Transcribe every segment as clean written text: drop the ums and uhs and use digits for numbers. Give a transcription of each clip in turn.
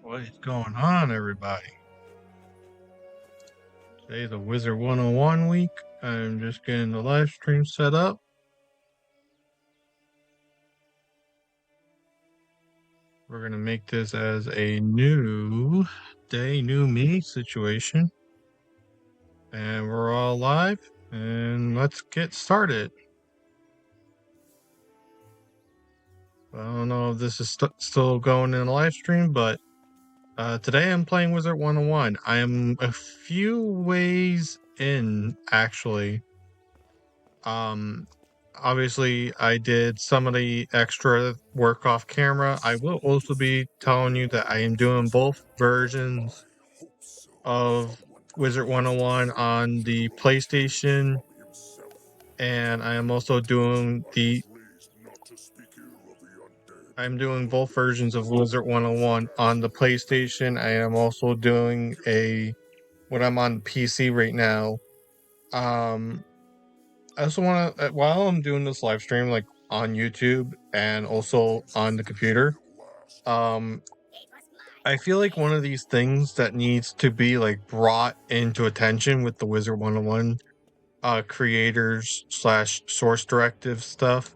What is going on, everybody? Today's a Wizard 101 week. I'm just getting the live stream set up. We're going to make this as a new day, new me situation. And we're all live, and let's get started. I don't know if this is still going in the live stream, but today I'm playing Wizard 101. I am a few ways in, actually. Obviously, I did some of the extra work off camera. I will also be telling you that I am doing both versions of Wizard 101 on the PlayStation, and I am also doing I'm doing both versions of Wizard 101 on the PlayStation. I am also doing when I'm on PC right now. I also want to, while I'm doing this live stream, like on YouTube and also on the computer, I feel like one of these things that needs to be like brought into attention with the Wizard 101 creators / source directive stuff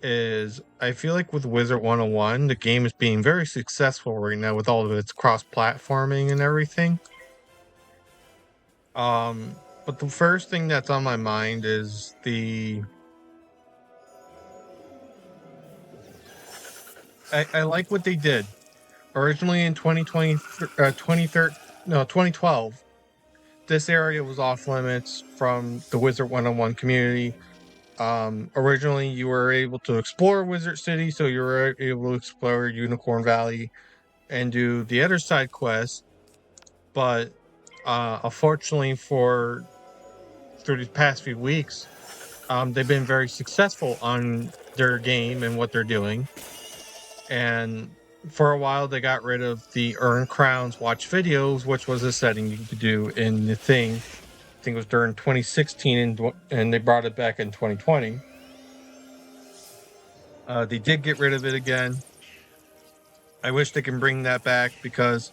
is I feel like with Wizard 101, the game is being very successful right now with all of its cross-platforming and everything. But the first thing that's on my mind is I like what they did. Originally in 2012, this area was off limits from the Wizard 101 community. Originally, you were able to explore Wizard City, so you were able to explore Unicorn Valley and do the other side quests. But unfortunately, through these past few weeks, they've been very successful on their game and what they're doing. And for a while, they got rid of the earn crowns, watch videos, which was a setting you could do in the thing. I think it was during 2016, and they brought it back in 2020. They did get rid of it again. I wish they can bring that back because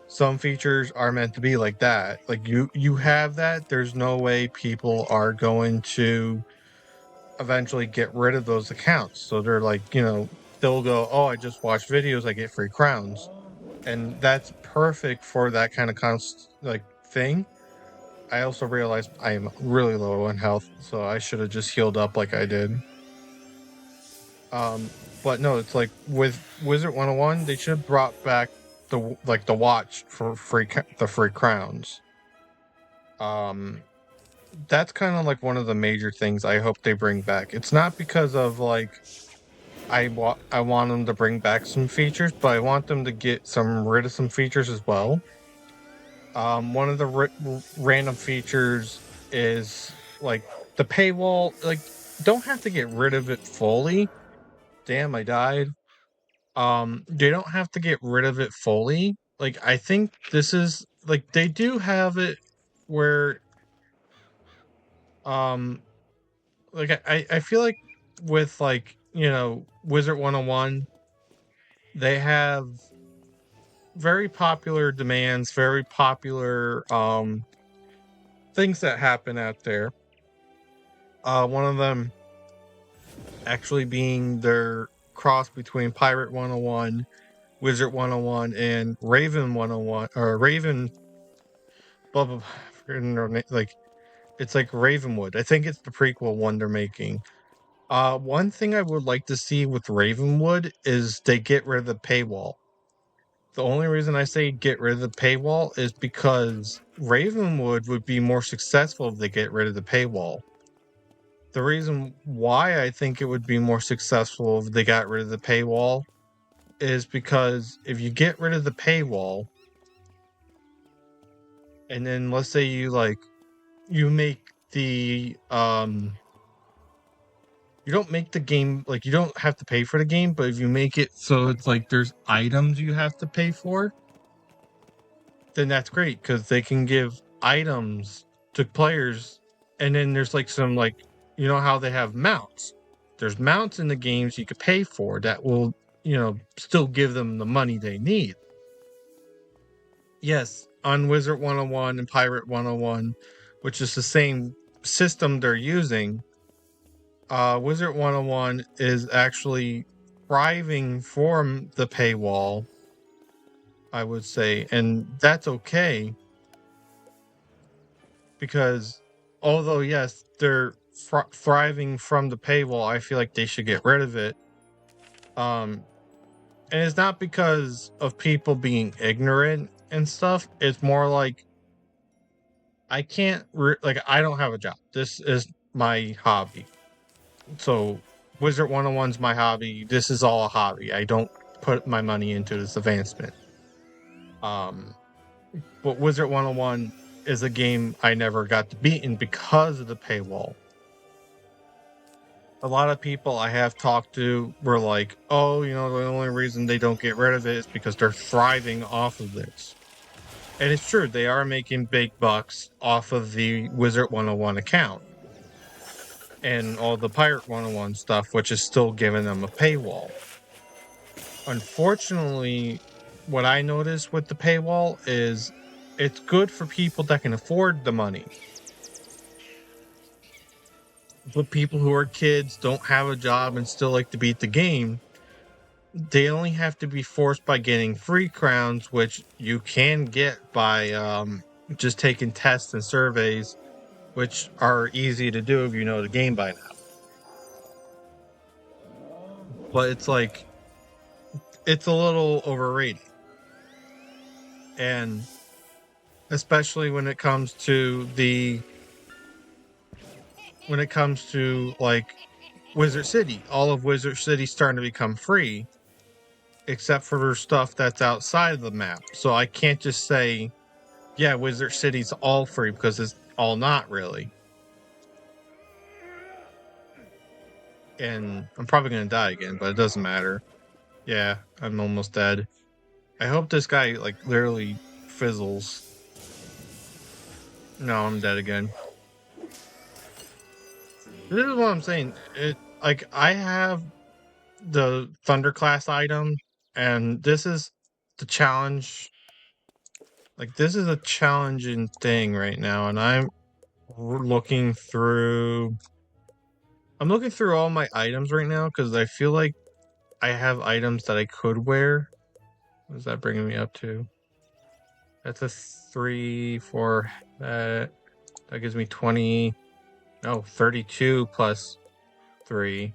some features are meant to be like that. Like you have that. There's no way people are going to eventually get rid of those accounts. So they're like, they'll go, oh, I just watch videos, I get free crowns. And that's perfect for that kind of thing. I also realized I am really low on health, so I should have just healed up like I did. But no, it's like with Wizard 101, they should have brought back the watch for the free crowns. That's kind of like one of the major things I hope they bring back. It's not because of like I want them to bring back some features, but I want them to get rid of some features as well. One of the random features is like the paywall. Like, don't have to get rid of it fully. Damn, I died. They don't have to get rid of it fully. Like, I think this is like they do have it where, like I feel like with like Wizard 101, they have very popular demands, very popular things that happen out there. One of them actually being their cross between Pirate 101, Wizard 101, and Raven 101, or Raven, blah, blah, blah, like, it's like Ravenwood. I think it's the prequel one they're making. One thing I would like to see with Ravenwood is they get rid of the paywall. The only reason I say get rid of the paywall is because Ravenwood would be more successful if they get rid of the paywall. The reason why I think it would be more successful if they got rid of the paywall is because if you get rid of the paywall, and then let's say you make the you don't make the game, like, you don't have to pay for the game, but if you make it so it's like there's items you have to pay for, then that's great because they can give items to players, and then there's like some, like, how they have mounts. There's mounts in the games you could pay for that will, still give them the money they need. yes, on Wizard 101 and Pirate 101, which is the same system they're using, Wizard 101 is actually thriving from the paywall, I would say, and that's okay because although yes, they're thriving from the paywall, I feel like they should get rid of it. Um, and it's not because of people being ignorant and stuff. It's more like I can't like I don't have a job. This is my hobby. So Wizard 101's my hobby. This is all a hobby. I don't put my money into this advancement. Um, but Wizard 101 is a game I never got to beat in because of the paywall. A lot of people I have talked to were like, "Oh, you know, the only reason they don't get rid of it is because they're thriving off of this." And it's true, they are making big bucks off of the Wizard 101 account and all the Pirate 101 stuff, which is still giving them a paywall. Unfortunately, what I notice with the paywall is it's good for people that can afford the money. But people who are kids, don't have a job, and still like to beat the game, they only have to be forced by getting free crowns, which you can get by just taking tests and surveys, which are easy to do if you know the game by now. But it's like, it's a little overrated. And especially when it comes to like Wizard City, all of Wizard City starting to become free, except for stuff that's outside of the map. So I can't just say, yeah, Wizard City's all free because it's all not really. And I'm probably gonna die again, but it doesn't matter. Yeah, I'm almost dead. I hope this guy like literally fizzles. No, I'm dead again. This is what I'm saying. It like I have the Thunderclass item, and this is the challenge. Like this is a challenging thing right now, and looking through. I'm looking through all my items right now because I feel like I have items that I could wear. What is that bringing me up to? That's a 3, 4. That gives me 20. No, 32 plus 3.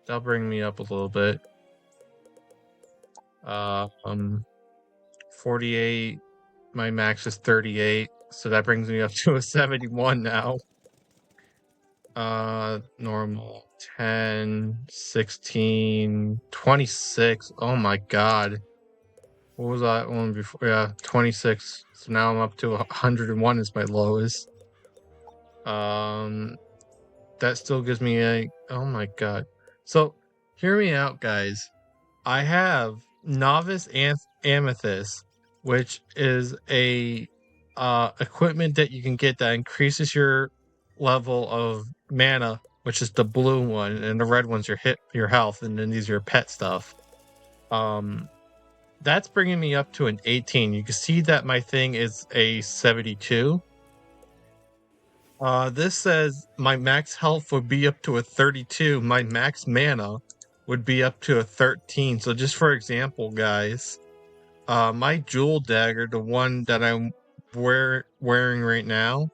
That'll bring me up a little bit. 48. My max is 38, so that brings me up to a 71 now. Normal 10, 16, 26. Oh my god. What was that one before? Yeah, 26. So now I'm up to 101 is my lowest. That still gives me a, oh my god. So hear me out, guys. I have Novice Amethyst, which is a equipment that you can get that increases your level of mana, which is the blue one, and the red one's your health, and then these are your pet stuff. That's bringing me up to an 18. You can see that my thing is a 72. This says my max health would be up to a 32. My max mana would be up to a 13. So just for example, guys, my jewel dagger, the one that I'm wearing right now,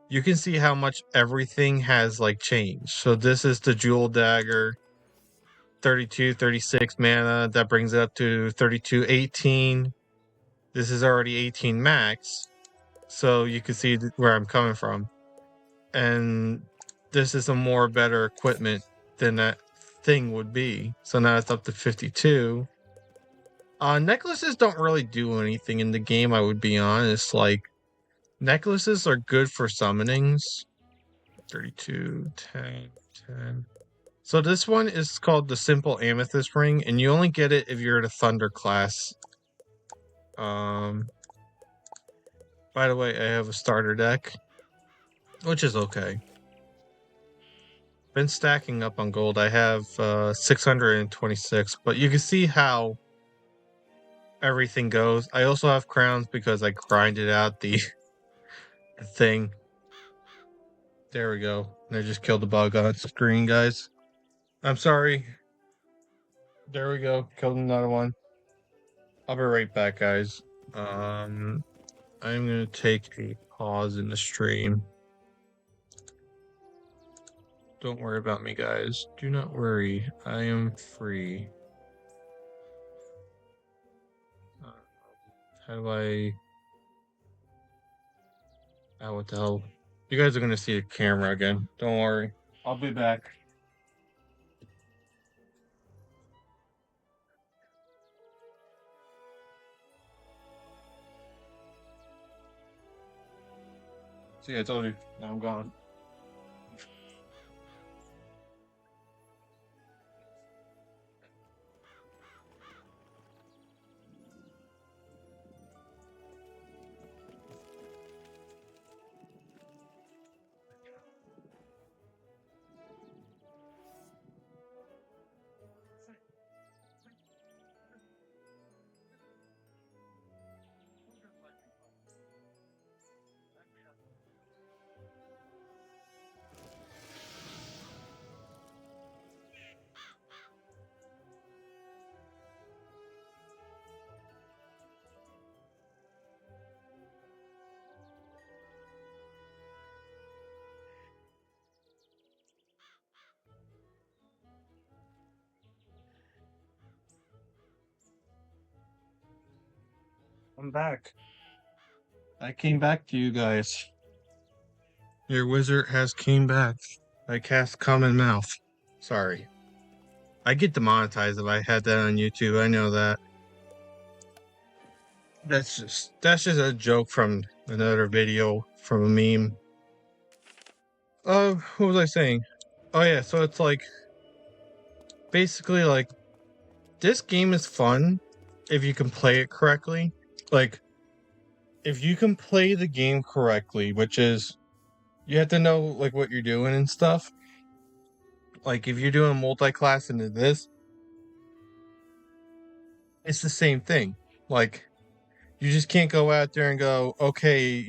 you can see how much everything has like changed. So this is the jewel dagger, 32, 36 mana. That brings it up to 32, 18. This is already 18 max. So you can see where I'm coming from. And this is a more better equipment than that thing would be. So now it's up to 52. Necklaces don't really do anything in the game, I would be honest. Like, necklaces are good for summonings. 32, 10, 10. So this one is called the Simple Amethyst Ring, and you only get it if you're at a Thunder class. By the way, I have a starter deck, which is okay. Been stacking up on gold. I have 626, but you can see how everything goes. I also have crowns because I grinded out the thing. There we go. And I just killed the bug on screen, guys. I'm sorry. There we go. Killed another one. I'll be right back, guys. I'm gonna take a pause in the stream. Don't worry about me, guys. Do not worry. I am free. How do I... Oh, what the hell? You guys are gonna see the camera again. Don't worry. I'll be back. See, I told you. Now I'm gone. I'm back. I came back to you guys. Your wizard has came back. I cast common mouth. Sorry. I get demonetized if I had that on YouTube. I know that. That's just a joke from another video from a meme. What was I saying? Oh yeah, so it's like basically like this game is fun if you can play it correctly. Like if you can play the game correctly, which is you have to know like what you're doing and stuff. Like if you're doing multi-class into this, it's the same thing. Like you just can't go out there and go, okay,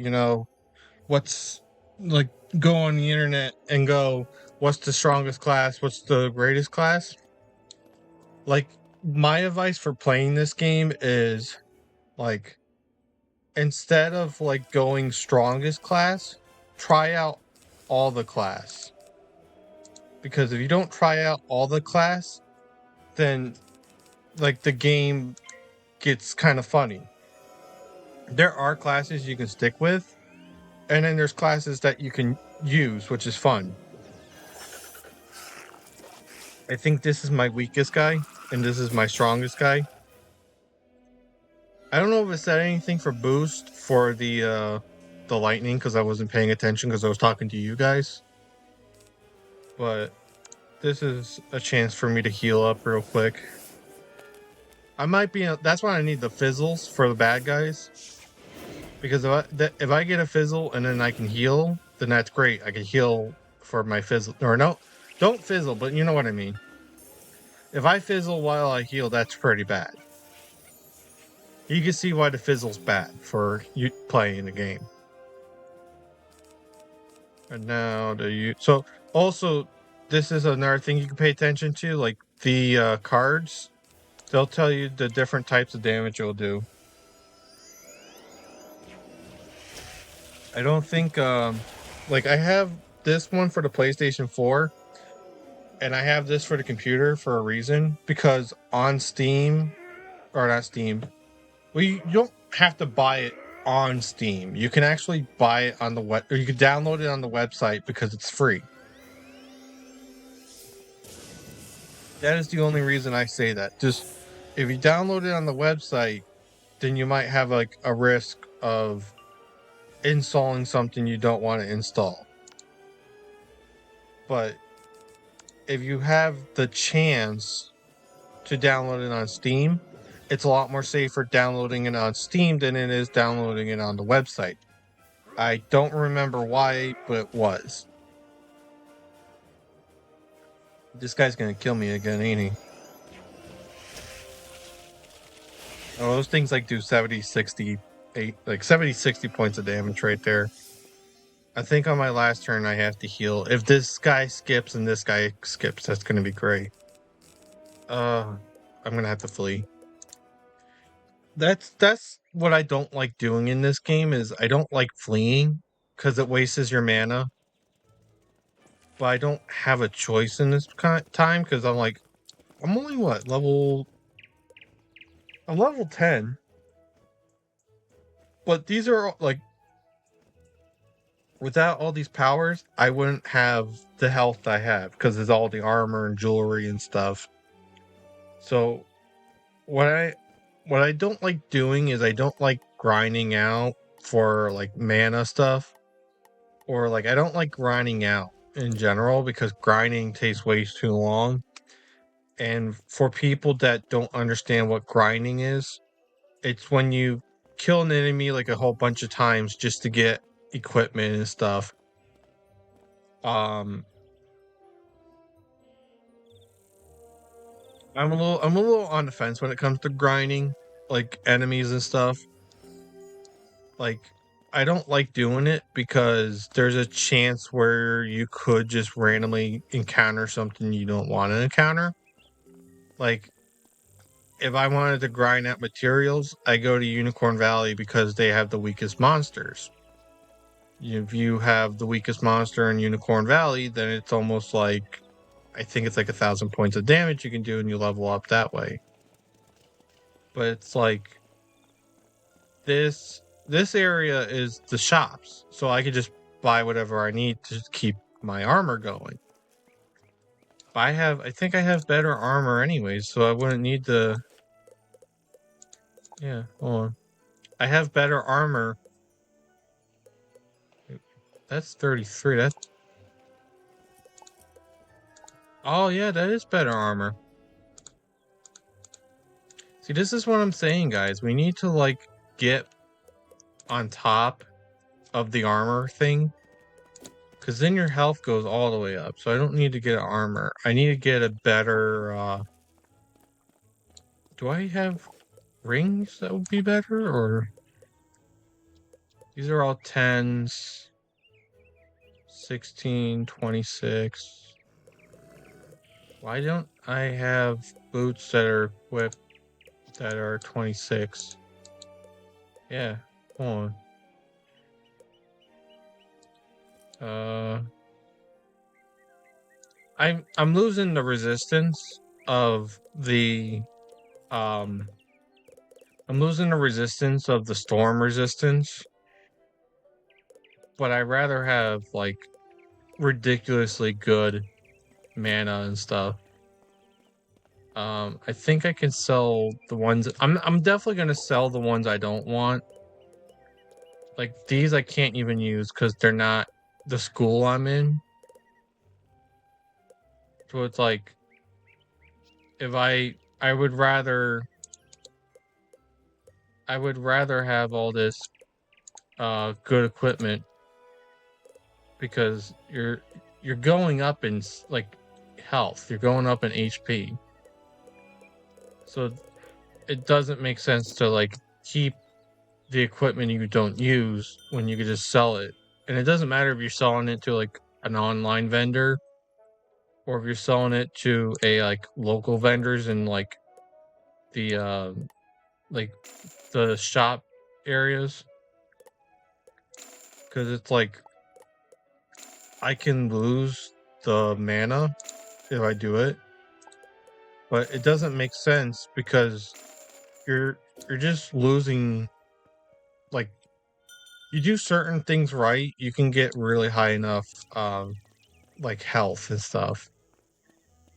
what's like go on the internet and go, what's the strongest class? What's the greatest class? Like my advice for playing this game is like instead of like going strongest class, try out all the class. Because if you don't try out all the class, then like the game gets kind of funny. There are classes you can stick with, and then there's classes that you can use, which is fun. I think this is my weakest guy, and this is my strongest guy. I don't know if it said anything for boost for the lightning because I wasn't paying attention because I was talking to you guys. But this is a chance for me to heal up real quick. I might be. That's why I need the fizzles for the bad guys. Because if I get a fizzle and then I can heal, then that's great. I can heal for my fizzle. Or no, don't fizzle, but you know what I mean. If I fizzle while I heal, that's pretty bad. You can see why the fizzle's bad for you playing the game. And now so also this is another thing you can pay attention to, like the cards. They'll tell you the different types of damage you'll do. I don't think like I have this one for the PlayStation 4 and I have this for the computer for a reason, because on Steam, or not Steam, well, you don't have to buy it on Steam. You can actually buy it on the web, or you can download it on the website because it's free. That is the only reason I say that. Just if you download it on the website, then you might have like a risk of installing something you don't want to install. But if you have the chance to download it on Steam, it's a lot more safer downloading it on Steam than it is downloading it on the website. I don't remember why, but it was. This guy's gonna kill me again, ain't he? Oh, those things like do 70, 60, like 70, 60 points of damage right there. I think on my last turn I have to heal. If this guy skips and this guy skips, that's gonna be great. I'm gonna have to flee. That's what I don't like doing in this game is I don't like fleeing because it wastes your mana. But I don't have a choice in this time because I'm like I'm only what I'm level 10, but these are like without all these powers, I wouldn't have the health I have because there's all the armor and jewelry and stuff. So what I don't like doing is I don't like grinding out for like mana stuff or like I don't like grinding out in general because grinding takes way too long. And for people that don't understand what grinding is, it's when you kill an enemy like a whole bunch of times just to get equipment and stuff. Um I'm a little on the fence when it comes to grinding like enemies and stuff. Like I don't like doing it because there's a chance where you could just randomly encounter something you don't want to encounter. Like if I wanted to grind out materials, I go to Unicorn Valley because they have the weakest monsters. If you have the weakest monster in Unicorn Valley, then it's almost like I think it's like 1,000 points of damage you can do and you level up that way. But it's like this area is the shops, so I could just buy whatever I need to keep my armor going. I think I have better armor anyways, so I wouldn't need to. Yeah, hold on. I have better armor. That's 33. That's oh yeah, that is better armor. See, this is what I'm saying, guys. We need to like get on top of the armor thing, because then your health goes all the way up. So I don't need to get armor. I need to get a better. Do I have rings that would be better, or these are all 10s, 16, 26. Why don't I have boots that are equipped that are 26? Yeah, hold on. I'm losing the resistance of the um I'm losing the resistance of the storm resistance, but I rather have like ridiculously good mana and stuff. I think I can sell the ones I'm definitely gonna sell the ones I don't want. Like these I can't even use because they're not the school I'm in. So it's like if I would rather have all this good equipment because you're going up in like health, you're going up in HP. So it doesn't make sense to like keep the equipment you don't use when you could just sell it. And it doesn't matter if you're selling it to like an online vendor or if you're selling it to a like local vendors in like the shop areas, because it's like I can lose the mana if I do it, but it doesn't make sense because you're you're just losing. Like you do certain things right, you can get really high enough like health and stuff.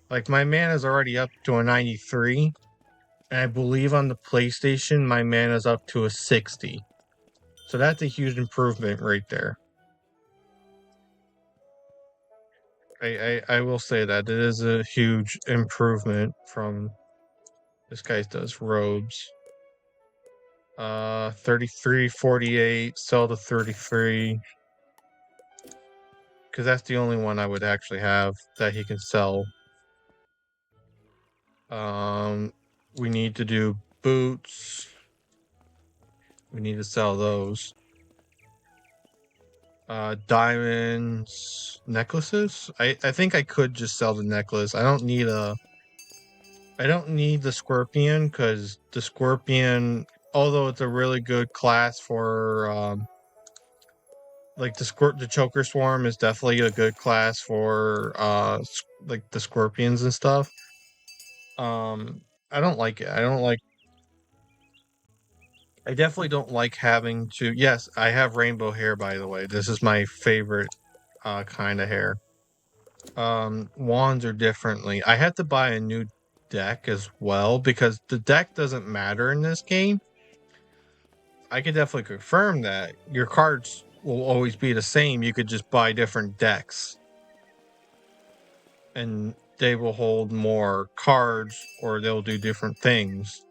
Like my mana is already up to a 93, and I believe on the PlayStation my mana is up to a 60. So that's a huge improvement right there. I will say that it is a huge improvement from this guy does robes. 33, 48, sell the 33. Because that's the only one I would actually have that he can sell. We need to do boots. We need to sell those. Diamonds, necklaces. I think I could just sell the necklace. I don't need the scorpion because the scorpion, although it's a really good class for like the choker swarm is definitely a good class for like the scorpions and stuff. I don't like it. I definitely don't like having to. Yes, I have rainbow hair, by the way. This is my favorite kind of hair. Wands are differently. I had to buy a new deck as well because the deck doesn't matter in this game. I could definitely confirm that your cards will always be the same. You could just buy different decks and they will hold more cards or they'll do different things.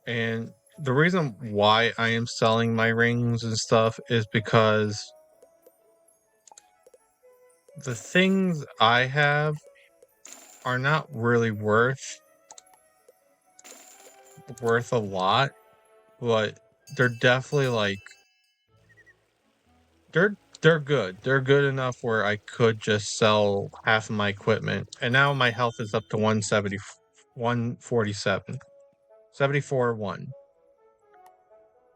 And the reason why I am selling my rings and stuff is because the things I have are not really worth a lot, but they're definitely like they're good. They're good enough where I could just sell half of my equipment. And now my health is up to 170 147. 74 1.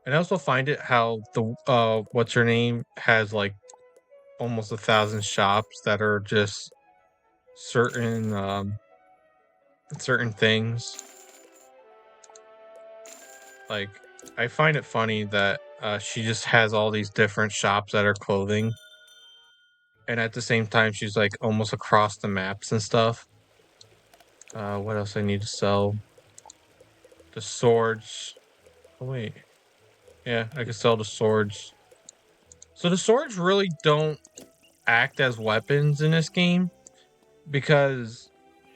And I also find it how the what's her name has like almost 1,000 shops that are just certain certain things. Like I find it funny that she just has all these different shops that are clothing, and at the same time she's like almost across the maps and stuff. What else I need to sell? The swords. Oh wait, yeah, I can sell the swords. So the swords really don't act as weapons in this game because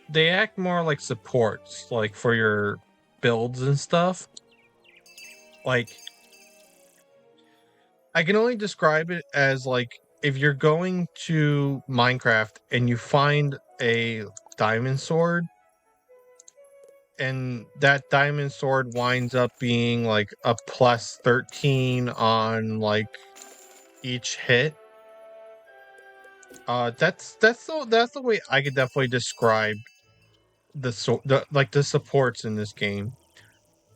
they act more like supports, like for your builds and stuff. Like I can only describe it as like if you're going to Minecraft and you find a diamond sword and that diamond sword winds up being like a plus 13 on like each hit. That's the way I could definitely describe the supports in this game.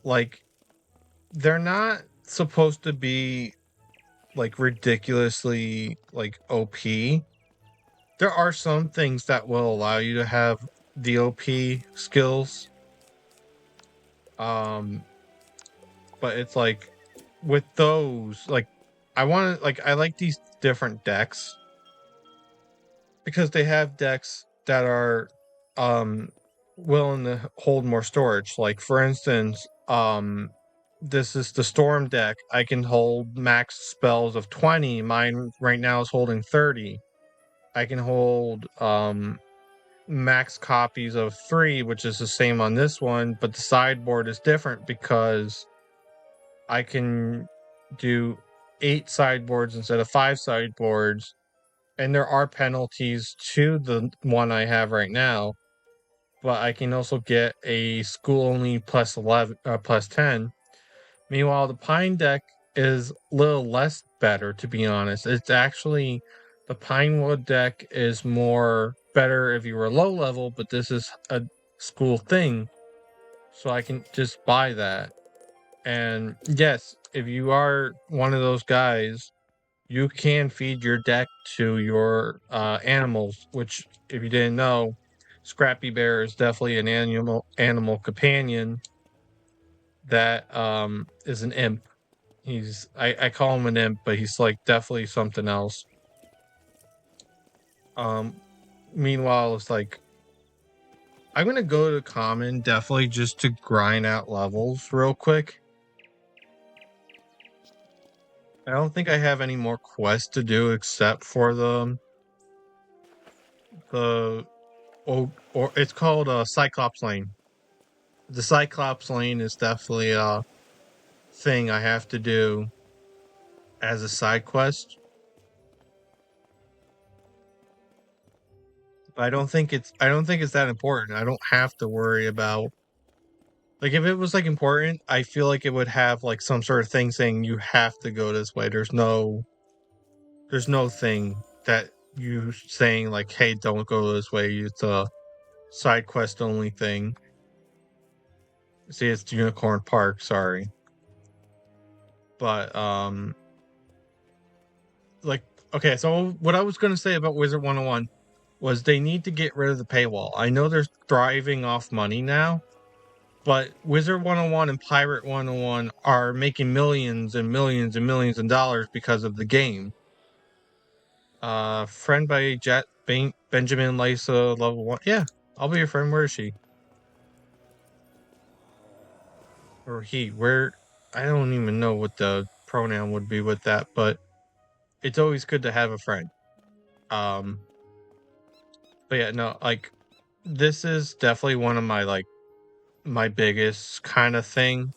Like they're not supposed to be like ridiculously like OP. There are some things that will allow you to have the OP skills. Um, but it's like with those, like I like these different decks because they have decks that are um willing to hold more storage. Like for instance, this is the storm deck. I can hold max spells of 20. Mine right now is holding 30. I can hold max copies of 3, which is the same on this one, but the sideboard is different because I can do 8 sideboards instead of 5 sideboards, and there are penalties to the one I have right now, but I can also get a school only plus 11 plus 10. Meanwhile, the Pine deck is a little less better, to be honest. It's actually the Pinewood deck is more better if you were low level, but this is a school thing, so I can just buy that. And yes, if you are one of those guys, you can feed your deck to your animals, which, if you didn't know, Scrappy Bear is definitely an animal companion that is an imp. I call him an imp, but he's like definitely something else. Um Meanwhile, it's like I'm gonna go to common definitely just to grind out levels real quick. I don't think I have any more quests to do except for the or it's called Cyclops Lane. The Cyclops Lane is definitely a thing I have to do as a side quest. I don't think it's that important. I don't have to worry about Like if it was like important, I feel like it would have like some sort of thing saying you have to go this way. There's no thing that you saying like, hey, don't go this way. It's a side quest only thing. See, it's Unicorn Park, sorry. But like okay, so what I was gonna say about Wizard 101 was they need to get rid of the paywall. I know they're thriving off money now, but Wizard 101 and Pirate 101 are making millions and millions and millions of dollars because of the game. Friend by Benjamin Lysa, level 1. Yeah, I'll be your friend. Where is she? Or he? Where? I don't even know what the pronoun would be with that, but it's always good to have a friend. Um, but yeah, no, like this is definitely one of my like my biggest kind of thing.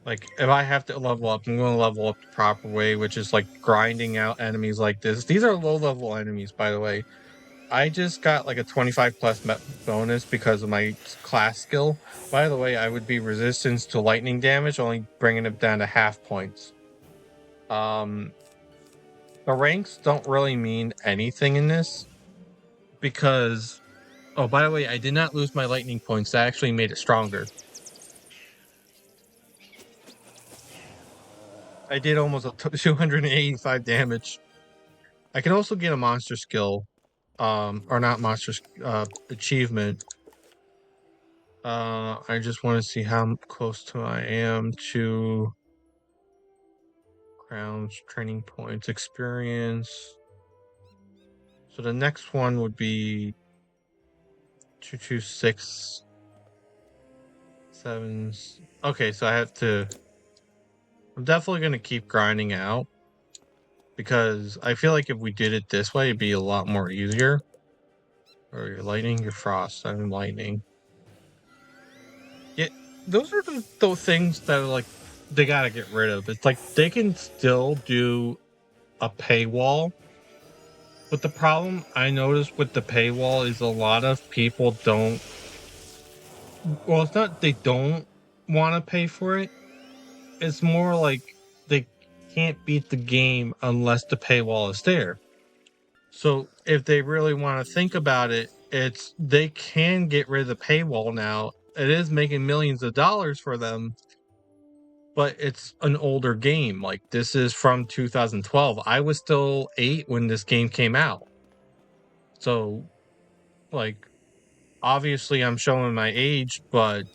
Like if I have to level up, I'm going to level up the proper way, which is like grinding out enemies like this. These are low level enemies, by the way. I just got like a 25 plus bonus because of my class skill. By the way, I would be resistance to lightning damage, only bringing it down to half points. Um, the ranks don't really mean anything in this because, oh, by the way, I did not lose my lightning points. That actually made it stronger. I did almost 285 damage. I can also get a monster skill, or not monster achievement. I just want to see how close to I am to crowns, training points, experience. So the next one would be 2267. Okay, so I have to. I'm definitely gonna keep grinding out because I feel like if we did it this way, it'd be a lot more easier. Or your lightning, your frost, and lightning. Yeah, those are the things that are like they gotta get rid of. It's like they can still do a paywall, but the problem I noticed with the paywall is a lot of people don't. Well, it's not they don't want to pay for it. It's more like they can't beat the game unless the paywall is there. So if they really want to think about it, it's they can get rid of the paywall now. It is making millions of dollars for them, but it's an older game. Like this is from 2012. I was still 8 when this game came out. So like obviously I'm showing my age, but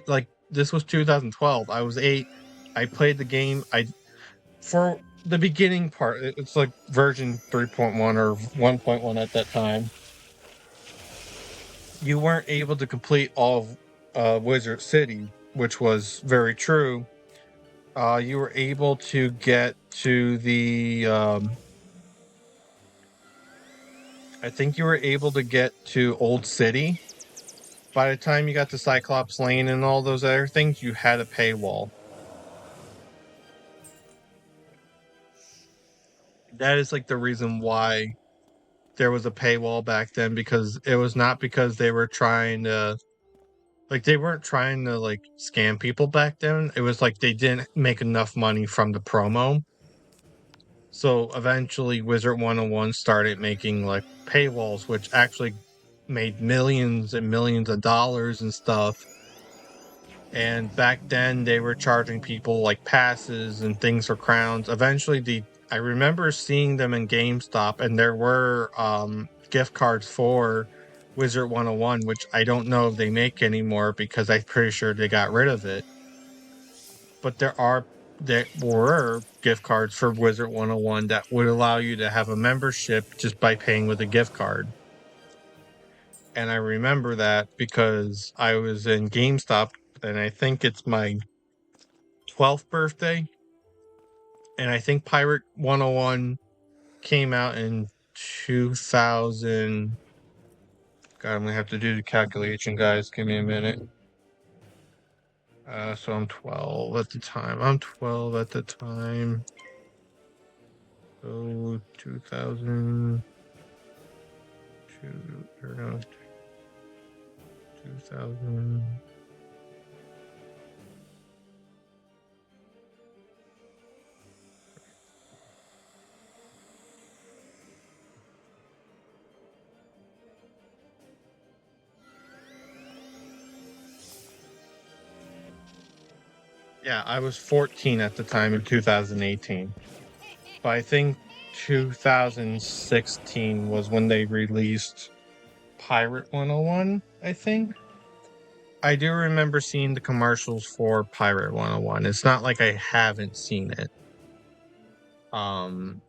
like this was 2012. I was 8. I played the game. I for the beginning part, it's like version 3.1 or 1.1 at that time. You weren't able to complete all of Wizard City, which was very true. You were able to get to the I think you were able to get to Old City. By the time you got to Cyclops Lane and all those other things, you had a paywall. That is like the reason why there was a paywall back then, because it was not because they were trying to like they weren't trying to like scam people back then. It was like they didn't make enough money from the promo. So eventually Wizard 101 started making like paywalls, which actually made millions and millions of dollars and stuff. And back then they were charging people like passes and things for crowns. Eventually I remember seeing them in GameStop, and there were gift cards for Wizard 101, which I don't know if they make anymore because I'm pretty sure they got rid of it. But there were gift cards for Wizard 101 that would allow you to have a membership just by paying with a gift card. And I remember that because I was in GameStop, and I think it's my 12th birthday. And I think Pirate 101 came out in 2000. God, I'm gonna have to do the calculation, guys. Give me a minute. So I'm 12 at the time. I'm 12 at the time. So 2002, or no, 2000. Yeah, I was 14 at the time in 2018. But I think 2016 was when they released Pirate 101, I think. I do remember seeing the commercials for Pirate 101. It's not like I haven't seen it. Um,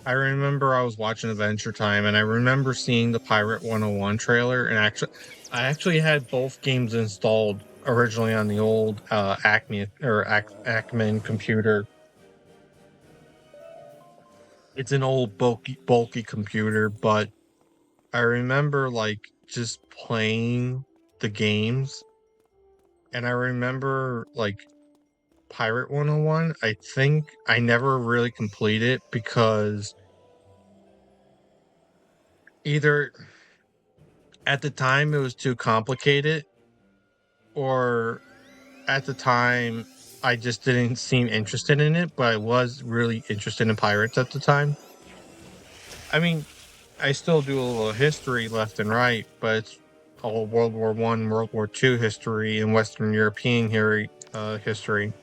I remember I was watching Adventure Time and I remember seeing the Pirate 101 trailer, and I actually had both games installed originally on the old Acme or Acme computer. It's an old bulky computer, but I remember like just playing the games, and I remember like Pirate 101. I think I never really completed it because either at the time it was too complicated, or at the time I just didn't seem interested in it, but I was really interested in pirates at the time. I mean, I still do a little history left and right, but it's all World War I, World War II history, and Western European history.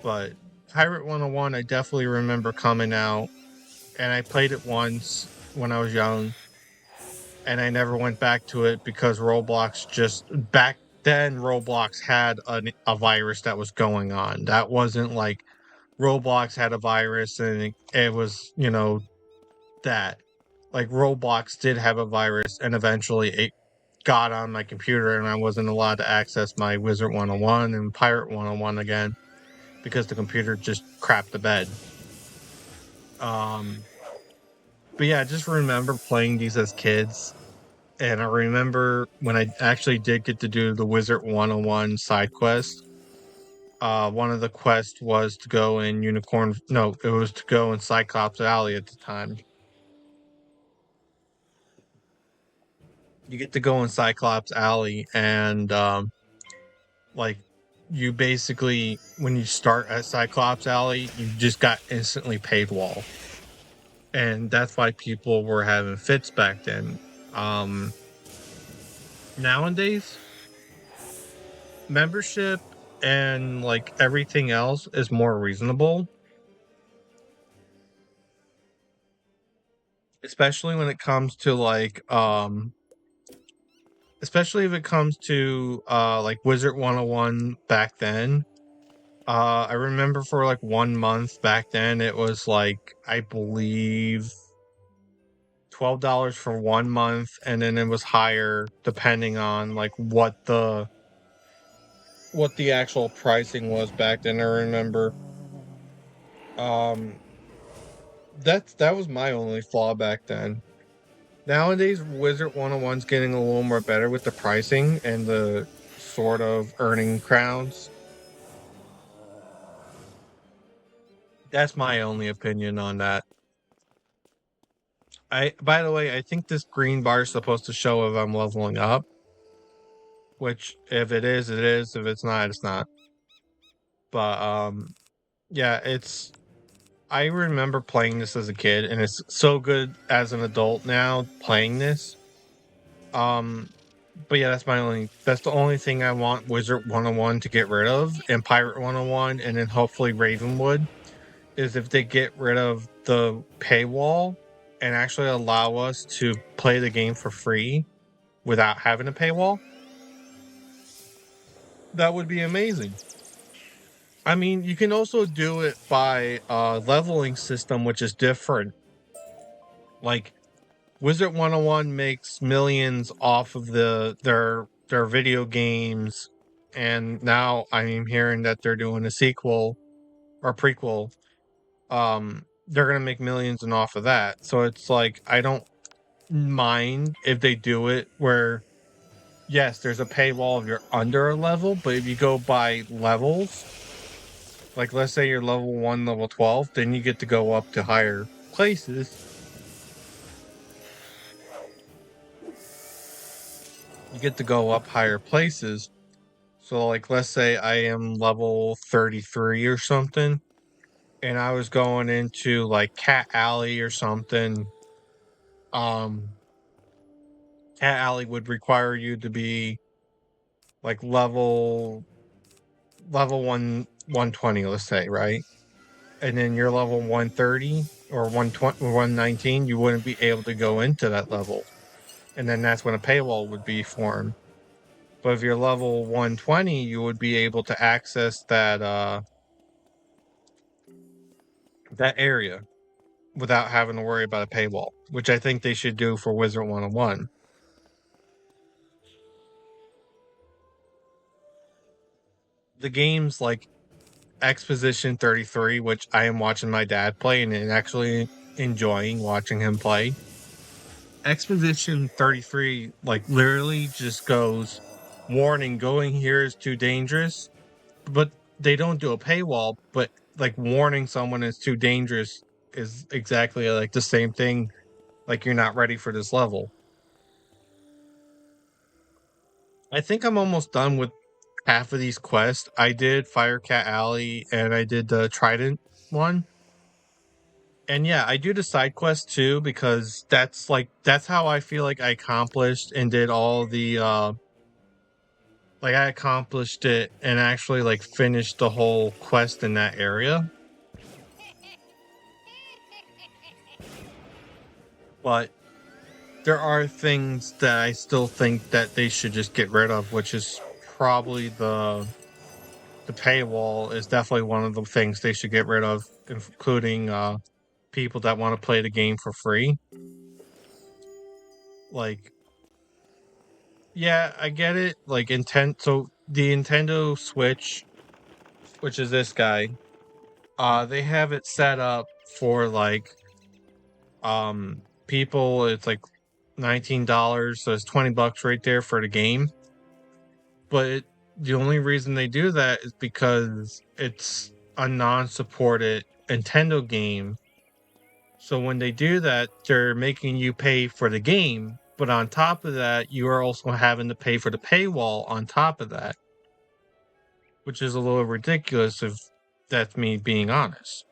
But Pirate 101, I definitely remember coming out, and I played it once when I was young, and I never went back to it because Roblox just back then Roblox had a virus that was going on. That wasn't like Roblox had a virus and it was, that. Like Roblox did have a virus and eventually it got on my computer and I wasn't allowed to access my Wizard 101 and Pirate 101 again because the computer just crapped the bed. Um but yeah, I just remember playing these as kids. And I remember when I actually did get to do the Wizard 101 side quest. One of the quests was to go in Unicorn. No, it was to go in Cyclops Alley at the time. You get to go in Cyclops Alley, and like you basically, when you start at Cyclops Alley, you just got instantly paid wall, and that's why people were having fits back then. Um, Nowadays, membership and like everything else is more reasonable, especially when it comes to especially if it comes to like Wizard 101 back then. I remember for like 1 month back then it was like, I believe, $12 for 1 month, and then it was higher depending on like what the actual pricing was back then. I remember. Um that was my only flaw back then. Nowadays, Wizard 101's getting a little more better with the pricing and the sort of earning crowns. That's my only opinion on that. By the way, I think this green bar is supposed to show if I'm leveling up, which if it is, it is. If it's not, it's not. But yeah, I remember playing this as a kid, and it's so good as an adult now playing this. Um, but yeah, that's the only thing I want Wizard 101 to get rid of, and Pirate 101, and then hopefully Ravenwood, is if they get rid of the paywall and actually allow us to play the game for free without having a paywall. That would be amazing. I mean, you can also do it by leveling system, which is different. Like Wizard 101 makes millions off of their video games, and now I'm hearing that they're doing a sequel or prequel. They're gonna make millions and off of that. So it's like, I don't mind if they do it where, yes, there's a paywall if you're under a level, but if you go by levels, like let's say you're level 1, level 12, then you get to go up to higher places. get to go up higher places. So, like, let's say I am level 33 or something, and I was going into like Cat Alley or something. Um, Cat Alley would require you to be like level 120, let's say, right? And then you're level 130 or 120 or 119, you wouldn't be able to go into that level. And then that's when a paywall would be formed. But if you're level 120, you would be able to access that area without having to worry about a paywall, which I think they should do for Wizard 101. The games like Exposition 33, which I am watching my dad play and actually enjoying watching him play. Exposition 33, like, literally just goes, warning, going here is too dangerous. But they don't do a paywall, but like warning someone is too dangerous is exactly like the same thing. Like, you're not ready for this level. I think I'm almost done with half of these quests. I did Firecat Alley and I did the Trident one. And yeah, I do the side quest too because that's how I feel like I accomplished and did all the like I accomplished it and actually like finished the whole quest in that area. But there are things that I still think that they should just get rid of, which is probably the paywall is definitely one of the things they should get rid of, including people that want to play the game for free. Like, yeah, I get it. Like, so the Nintendo Switch, which is this guy, they have it set up for like people. It's like $19, so it's $20 right there for the game. But the only reason they do that is because it's a non-supported Nintendo game. So when they do that, they're making you pay for the game, but on top of that, you are also having to pay for the paywall on top of that, which is a little ridiculous if that's me being honest.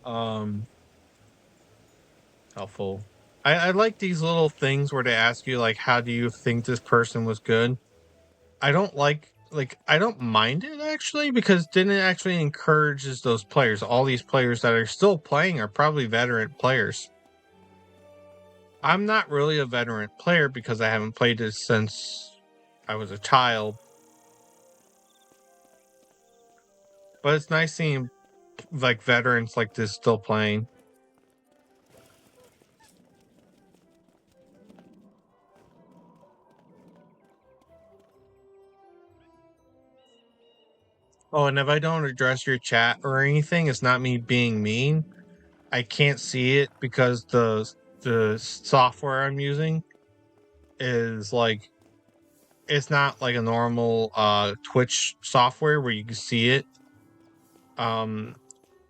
Um, Helpful. I like these little things where they ask you like, how do you think this person was good? I don't I don't mind it actually because then it actually encourages those players. All these players that are still playing are probably veteran players. I'm not really a veteran player because I haven't played this since I was a child. But it's nice seeing like veterans like this still playing. Oh, and if I don't address your chat or anything, it's not me being mean. I can't see it because the software I'm using is like it's not like a normal Twitch software where you can see it. Um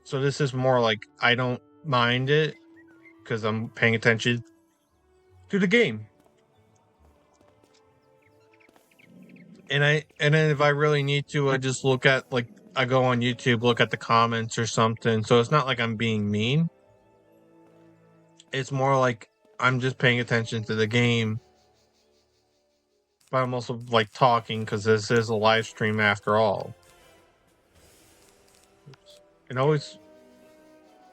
so this is more like I don't mind it because I'm paying attention to the game. And then if I really need to, I just look at like I go on YouTube, look at the comments or something. So it's not like I'm being mean. It's more like I'm just paying attention to the game, but I'm also like talking because this is a live stream after all. And always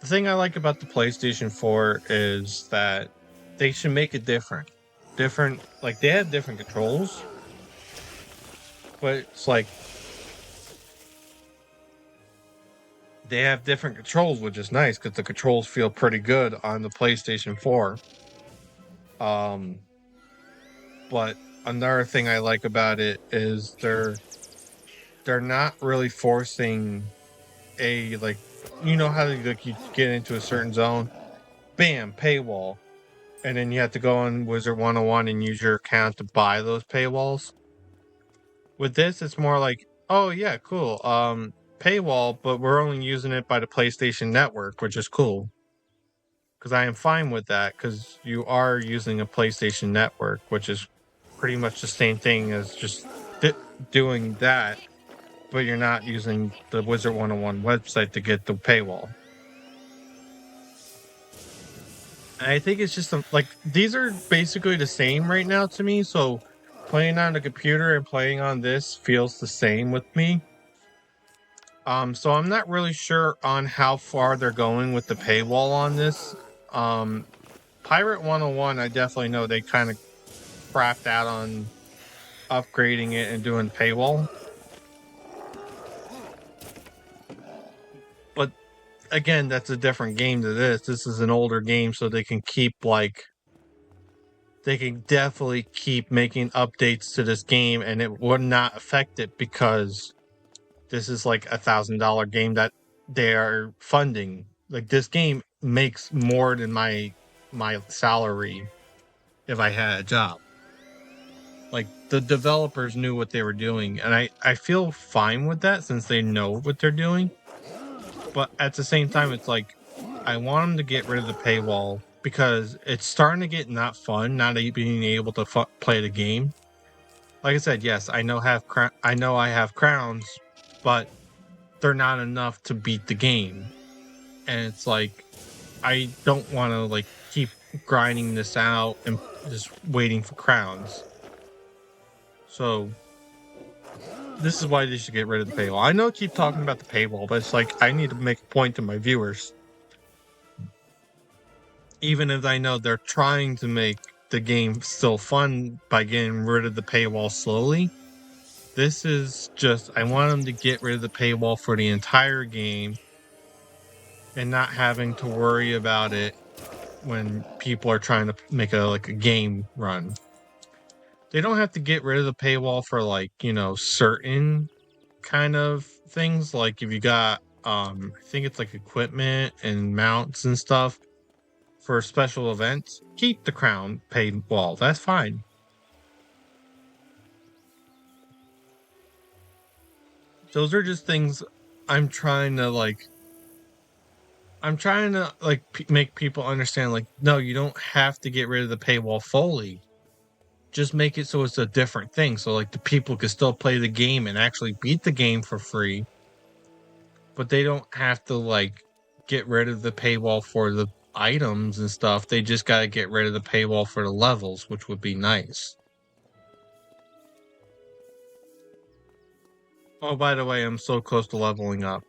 the thing I like about the PlayStation 4 is that they should make it different. Different, like they have different controls, but it's like they have different controls, which is nice because the controls feel pretty good on the PlayStation 4. Um, but another thing I like about it is they're not really forcing a like you know how like you get into a certain zone, bam, paywall, and then you have to go on Wizard 101 and use your account to buy those paywalls. With this, it's more like, oh yeah, cool. Paywall, but we're only using it by the PlayStation Network, which is cool. because I am fine with that because you are using a PlayStation Network, which is pretty much the same thing as just doing that, but you're not using the Wizard 101 website to get the paywall. And I think it's just like these are basically the same right now to me. So playing on the computer and playing on this feels the same with me. So I'm not really sure on how far they're going with the paywall on this. Um, Pirate 101, I definitely know they kind of crapped out on upgrading it and doing paywall. But again, that's a different game to this. This is an older game, so they can keep like they can definitely keep making updates to this game and it would not affect it because this is like $1,000 game that they are funding. Like this game makes more than my salary if I had a job. Like the developers knew what they were doing, and I feel fine with that since they know what they're doing. But at the same time, it's like I want them to get rid of the paywall because it's starting to get not fun, not being able to play the game. Like I said, yes, I know I have crowns, but they're not enough to beat the game. And it's like I don't want to like keep grinding this out and just waiting for crowns. So this is why they should get rid of the paywall. I know I keep talking about the paywall, but it's like I need to make a point to my viewers. Even if I know they're trying to make the game still fun by getting rid of the paywall slowly, this is just I want them to get rid of the paywall for the entire game and not having to worry about it when people are trying to make a game run. They don't have to get rid of the paywall for like, certain kind of things. Like if you got I think it's like equipment and mounts and stuff for special events, keep the crown paywall. That's fine. Those are just things I'm trying to like make people understand like no, you don't have to get rid of the paywall fully. Just make it so it's a different thing. So like the people can still play the game and actually beat the game for free, but they don't have to like get rid of the paywall for the items and stuff. They just got to get rid of the paywall for the levels, which would be nice. Oh, by the way, I'm so close to leveling up.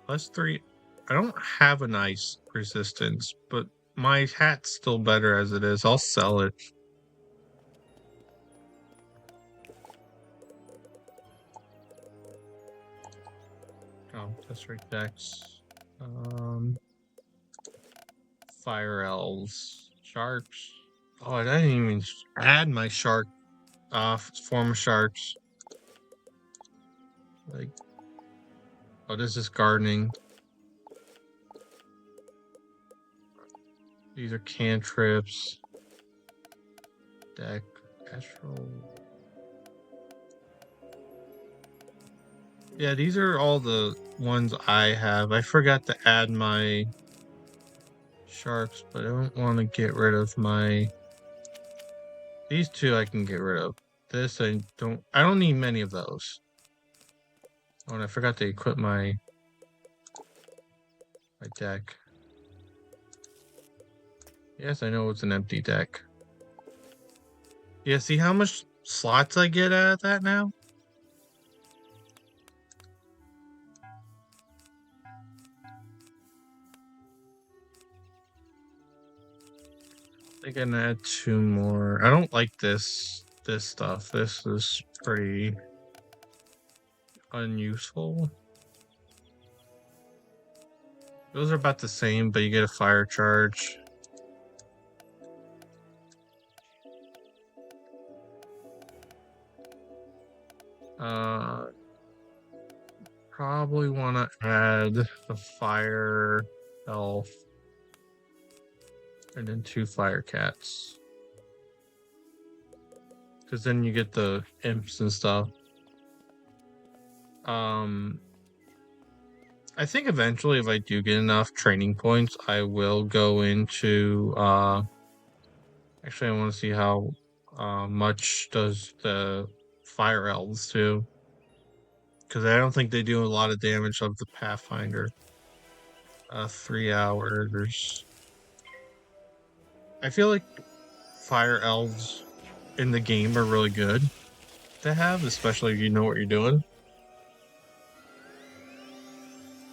+3. I don't have an ice resistance, but my hat's still better as it is. I'll sell it. Oh, that's right, Dex. Fire elves, sharks. Oh, I didn't even add my shark form of sharks. Like, oh, this is gardening. These are cantrips. Deck, astral. Yeah, these are all the ones I have. I forgot to add my sharks, but I don't want to get rid of my. These two I can get rid of. This I don't need many of those. Oh, and I forgot to equip my deck. Yes, I know it's an empty deck. Yeah, see how much slots I get out of that now? I can add 2 more. I don't like this stuff. This is pretty unuseful. Those are about the same, but you get a fire charge. Probably want to add the fire elf and then 2 fire cats. because then you get the imps and stuff. Um, I think eventually, if I do get enough training points, I will go into. Actually, I want to see how much does the fire elves do, because I don't think they do a lot of damage of the Pathfinder. 3 hours. I feel like fire elves in the game are really good to have, especially if you know what you're doing.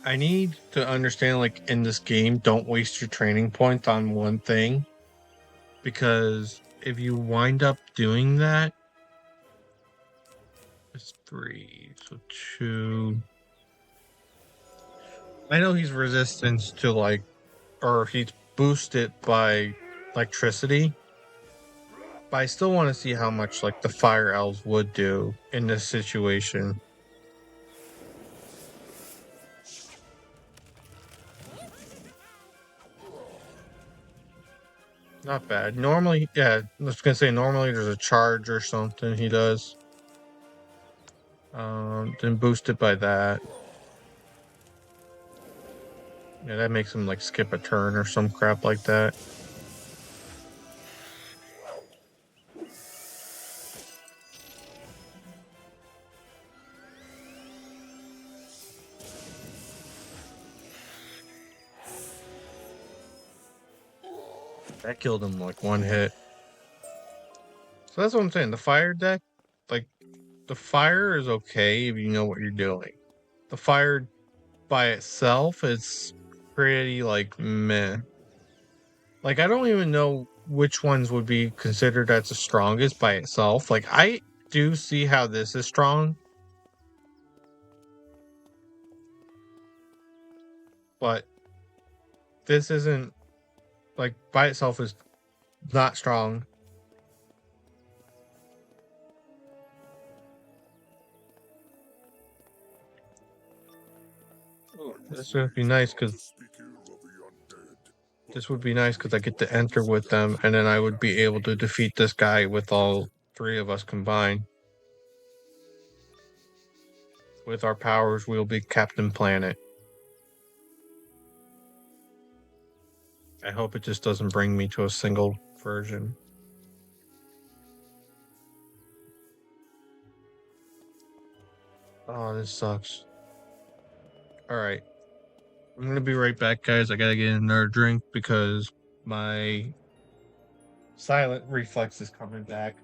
I need to understand, like, in this game, don't waste your training points on one thing, because if you wind up doing that, it's 3, so 2. I know he's resistant to, like, or he's boosted by electricity, but I still want to see how much, like, the fire elves would do in this situation. Not bad. Normally, yeah, I was gonna say normally there's a charge or something he does. Then boosted by that. Yeah, that makes him like skip a turn or some crap like that. That killed him like one hit. So that's what I'm saying. The fire deck, like the fire is okay if you know what you're doing. The fire by itself is pretty like meh. Like I don't even know which ones would be considered as the strongest by itself. Like I do see how this is strong, but this isn't like by itself is not strong. Oh, this would be nice because I get to enter with them, and then I would be able to defeat this guy with all three of us combined. With our powers, we'll be Captain Planet. I hope it just doesn't bring me to a single version. Oh, this sucks. Alright. I'm gonna be right back, guys. I gotta get another drink because my silent reflex is coming back.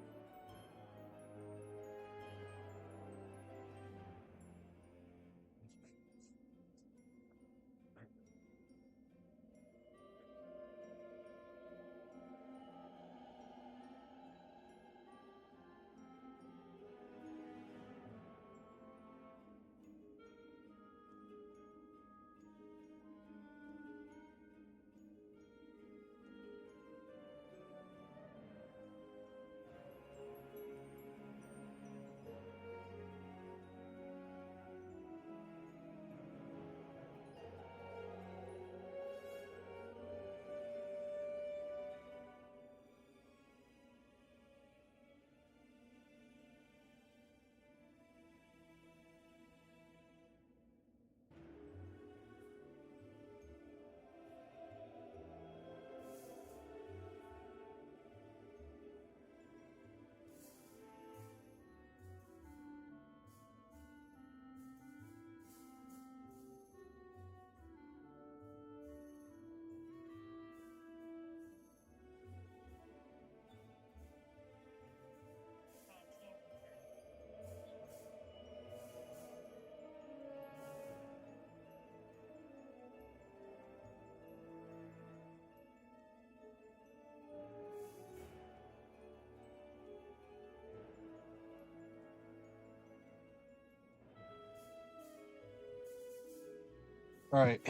Alright.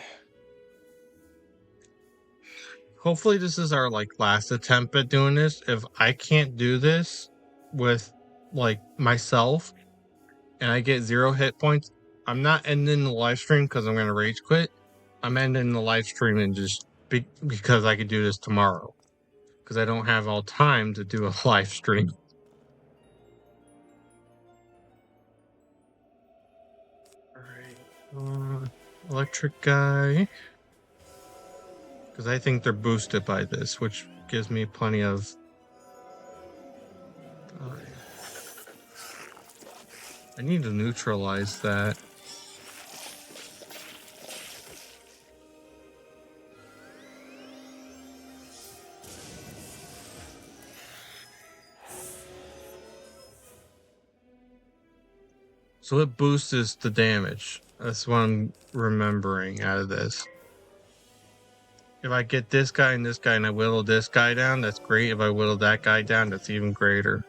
Hopefully this is our like last attempt at doing this. If I can't do this with like myself and I get 0 hit points, I'm not ending the live stream because I'm gonna rage quit. I'm ending the live stream and just because I could do this tomorrow because I don't have all time to do a live stream. Uh, electric guy. Because I think they're boosted by this, which gives me plenty of. Uh, I need to neutralize that. So it boosts the damage. That's what I'm remembering out of this. If I get this guy and I whittle this guy down, that's great. If I whittle that guy down, that's even greater.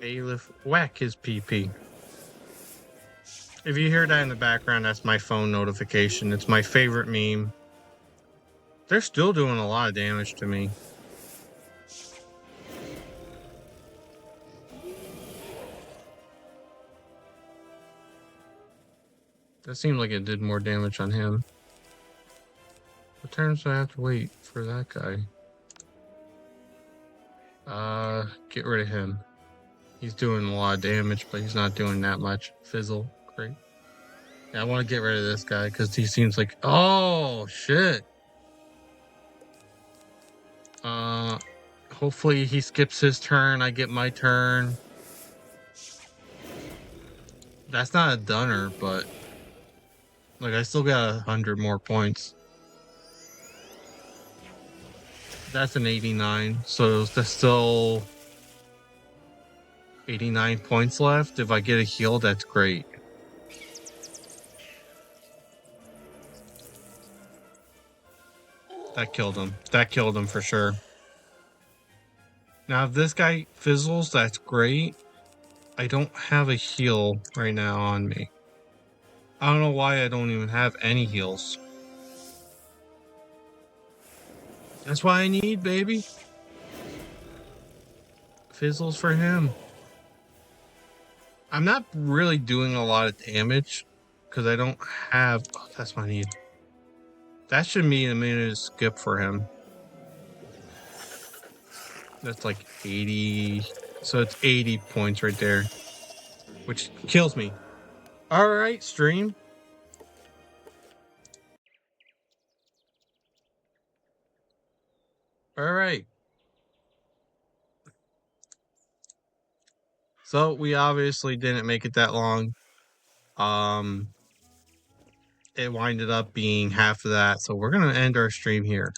Bailiff, whack his PP. If you hear that in the background, that's my phone notification. It's my favorite meme. They're still doing a lot of damage to me. That seemed like it did more damage on him. What turns do I have to wait for that guy? Get rid of him. He's doing a lot of damage, but he's not doing that much. Fizzle, great. Yeah, I want to get rid of this guy because he seems like, oh shit. Hopefully he skips his turn. I get my turn. That's not a dunner, but like I still got 100 more points. That's an 89, so there's still 89 points left. If I get a heal, that's great. That killed him. That killed him for sure. Now, if this guy fizzles, that's great. I don't have a heal right now on me. I don't know why I don't even have any heals. That's why I need, baby. Fizzles for him. I'm not really doing a lot of damage because I don't have. Oh, that's what I need. That should mean a minute skip for him. That's like 80. So it's 80 points right there, which kills me. All right, stream. All right. So we obviously didn't make it that long. It winded up being half of that, so we're gonna end our stream here.